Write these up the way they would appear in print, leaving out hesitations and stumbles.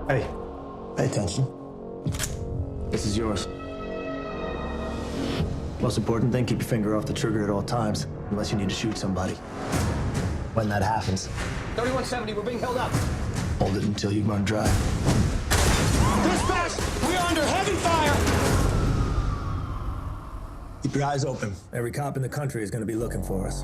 Hey, pay attention. This is yours. Most important thing, keep your finger off the trigger at all times, unless you need to shoot somebody. When that happens, 3170, we're being held up. hold it until you run dry. Dispatch, we are under heavy fire. Keep your eyes open. Every cop in the country is going to be looking for us.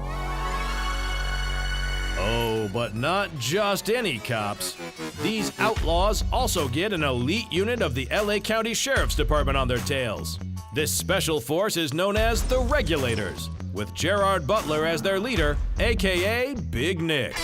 Oh, but not just any cops. These outlaws also get an elite unit of the LA County Sheriff's Department on their tails. This special force is known as the Regulators, with Gerard Butler as their leader, a.k.a. Big Nick.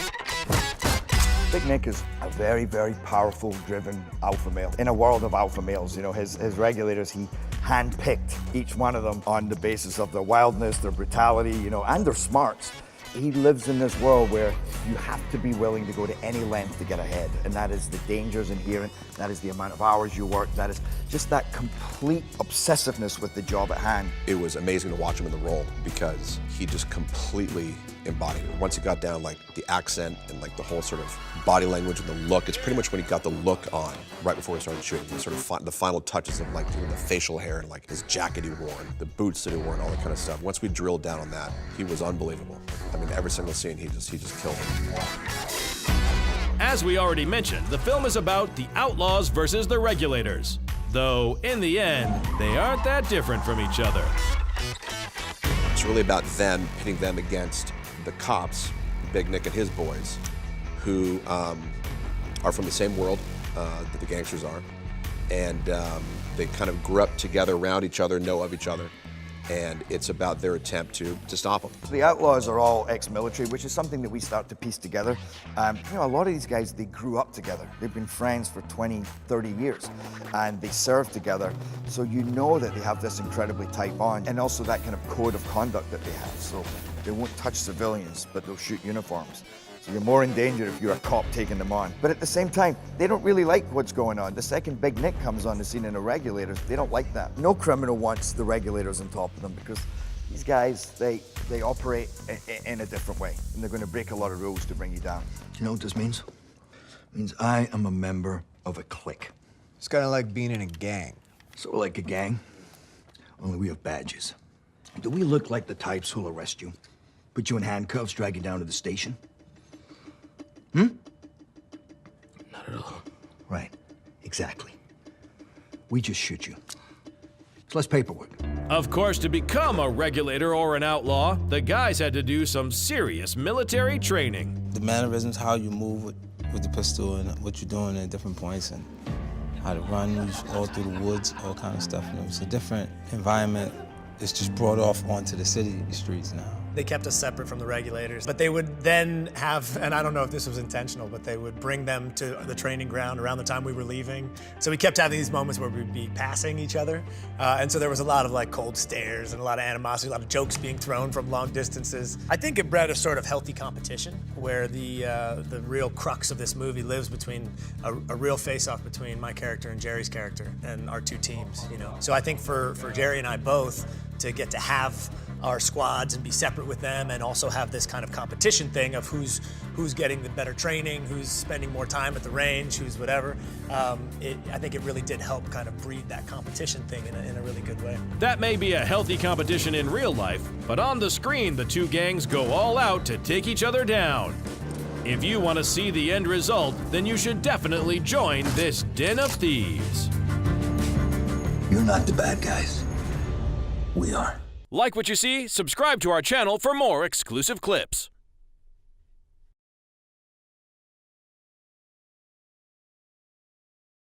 Big Nick is a very, very powerful, driven alpha male. In a world of alpha males, you know, his regulators, he handpicked each one of them on the basis of their wildness, their brutality, you know, and their smarts. He lives in this world where you have to be willing to go to any length to get ahead, and that is the dangers inherent, that is the amount of hours you work, that is just that complete obsessiveness with the job at hand. It was amazing to watch him in the role because he just completely embodied it. Once he got down, like, the accent and, like, the whole sort of body language and the look, it's pretty much when he got the look on right before he started shooting. The sort of the final touches of, like, doing the facial hair and, like, his jacket he wore, the boots that he wore, and all that kind of stuff. Once we drilled down on that, he was unbelievable. I mean, every single scene, he just killed him. As we already mentioned, the film is about the Outlaws versus the Regulators. Though, in the end, they aren't that different from each other. It's really about them, pitting them against the cops, Big Nick and his boys, who are from the same world that the gangsters are. And they kind of grew up together, around each other, know of each other. And it's about their attempt to stop them. The Outlaws are all ex-military, which is something that we start to piece together. You know, a lot of these guys, they grew up together. They've been friends for 20, 30 years, and they served together. So you know that they have this incredibly tight bond, and also that kind of code of conduct that they have. So they won't touch civilians, but they'll shoot uniforms. So you're more in danger if you're a cop taking them on. But at the same time, they don't really like what's going on. The second Big Nick comes on the scene in the Regulators, they don't like that. No criminal wants the Regulators on top of them because these guys, they operate in a different way, and they're going to break a lot of rules to bring you down. Do you know what this means? It means I am a member of a clique. It's kind of like being in a gang. Sort of like a gang, only we have badges. Do we look like the types who'll arrest you, put you in handcuffs, drag you down to the station? Not at all. Right, exactly. We just shoot you. It's less paperwork. Of course, to become a regulator or an outlaw, the guys had to do some serious military training. The mannerisms, how you move with the pistol and what you're doing at different points and how to run all through the woods, all kind of stuff. You know, it's a different environment. It's just brought off onto the city streets now. They kept us separate from the Regulators, but they would then have, and I don't know if this was intentional, but they would bring them to the training ground around the time we were leaving. So we kept having these moments where we'd be passing each other. And so there was a lot of like cold stares and a lot of animosity, a lot of jokes being thrown from long distances. I think it bred a sort of healthy competition where the real crux of this movie lives between a real face-off between my character and Jerry's character and our two teams, you know. So I think for Jerry and I both to get to have our squads and be separate with them and also have this kind of competition thing of who's getting the better training, who's spending more time at the range, who's whatever. I think it really did help kind of breed that competition thing in a really good way. That may be a healthy competition in real life, but on the screen, the two gangs go all out to take each other down. If you want to see the end result, then you should definitely join this den of thieves. You're not the bad guys. We are. Like what you see? Subscribe to our channel for more exclusive clips.